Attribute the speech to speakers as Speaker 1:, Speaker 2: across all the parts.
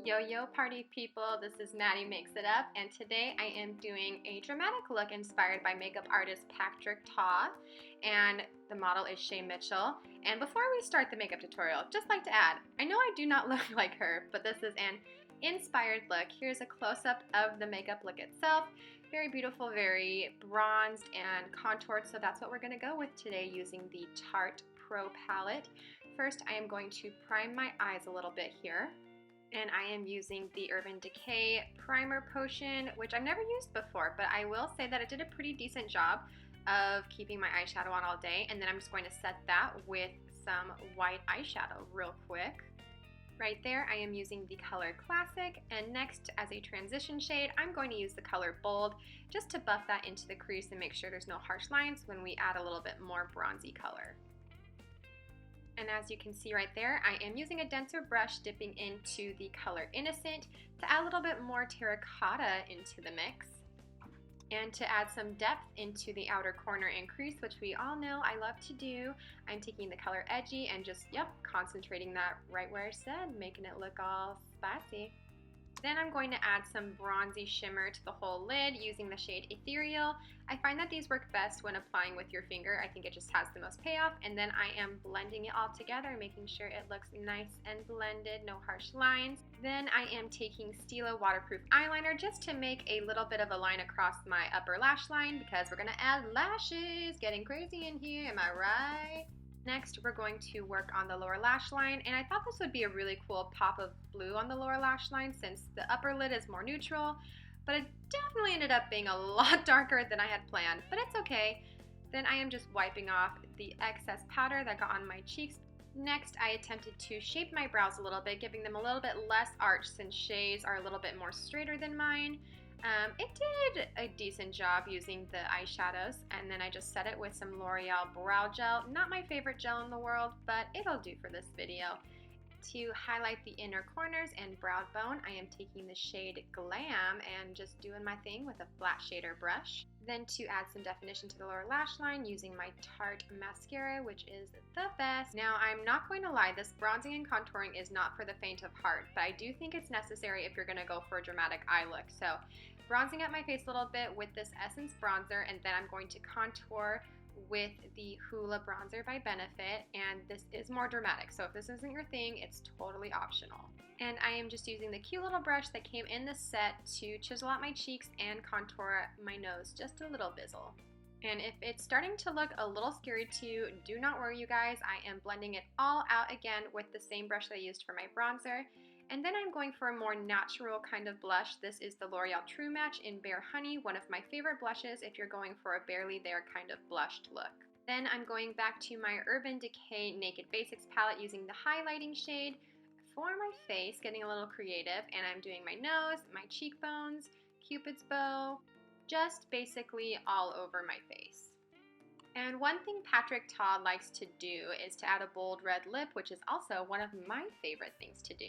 Speaker 1: Yo party people, this is Maddie Makes It Up, and today I am doing a dramatic look inspired by makeup artist Patrick Tarte, and the model is Shay Mitchell. And before we start the makeup tutorial, just like to add, I know I do not look like her, but this is an inspired look. Here's a close-up of the makeup look itself. Very beautiful, very bronzed and contoured, so that's what we're going to go with today using the Tarte Pro palette. First, I am going to prime my eyes a little bit here. And I am using the Urban Decay Primer Potion, which I've never used before, but I will say that it did a pretty decent job of keeping my eyeshadow on all day. And then I'm just going to set that with some white eyeshadow real quick. Right there, I am using the color Classic, and next, as a transition shade, I'm going to use the color Bold, just to buff that into the crease and make sure there's no harsh lines when we add a little bit more bronzy color. And as you can see right there, I am using a denser brush dipping into the color Innocent to add a little bit more terracotta into the mix. And to add some depth into the outer corner and crease, which we all know I love to do, I'm taking the color Edgy and just, concentrating that right where I said, making it look all spicy. Then I'm going to add some bronzy shimmer to the whole lid using the shade Ethereal. I find that these work best when applying with your finger. I think it just has the most payoff. And then I am blending it all together, making sure it looks nice and blended, no harsh lines. Then I am taking Stila waterproof eyeliner just to make a little bit of a line across my upper lash line because we're gonna add lashes. Getting crazy in here, am I right? Next, we're going to work on the lower lash line, and I thought this would be a really cool pop of blue on the lower lash line since the upper lid is more neutral, but it definitely ended up being a lot darker than I had planned, but it's okay. Then I am just wiping off the excess powder that got on my cheeks. Next, I attempted to shape my brows a little bit, giving them a little bit less arch since Shay's are a little bit more straighter than mine. It did a decent job using the eyeshadows, and then I just set it with some L'Oreal Brow Gel. Not my favorite gel in the world, but it'll do for this video. To highlight the inner corners and brow bone, I am taking the shade Glam and just doing my thing with a flat shader brush. Then to add some definition to the lower lash line using my Tarte mascara, which is the best. Now, I'm not going to lie, this bronzing and contouring is not for the faint of heart, but I do think it's necessary if you're going to go for a dramatic eye look. So, bronzing up my face a little bit with this Essence bronzer, and then I'm going to contour with the Hoola bronzer by Benefit, and this is more dramatic, so if this isn't your thing, it's totally optional. And I am just using the cute little brush that came in the set to chisel out my cheeks and contour my nose just a little bizzle. And if it's starting to look a little scary to you, do not worry you guys, I am blending it all out again with the same brush that I used for my bronzer. And then I'm going for a more natural kind of blush. This is the L'Oreal True Match in Bare Honey, one of my favorite blushes if you're going for a barely there kind of blushed look. Then I'm going back to my Urban Decay Naked Basics palette using the highlighting shade for my face, getting a little creative, and I'm doing my nose, my cheekbones, Cupid's bow, just basically all over my face. And one thing Patrick Tarte likes to do is to add a bold red lip, which is also one of my favorite things to do.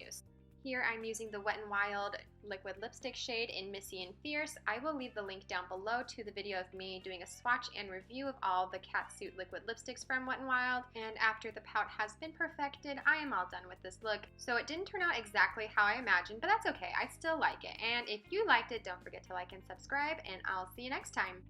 Speaker 1: Here I'm using the Wet n Wild liquid lipstick shade in Missy and Fierce. I will leave the link down below to the video of me doing a swatch and review of all the catsuit liquid lipsticks from Wet n Wild. And after the pout has been perfected, I am all done with this look. So it didn't turn out exactly how I imagined, but that's okay. I still like it. And if you liked it, don't forget to like and subscribe, and I'll see you next time.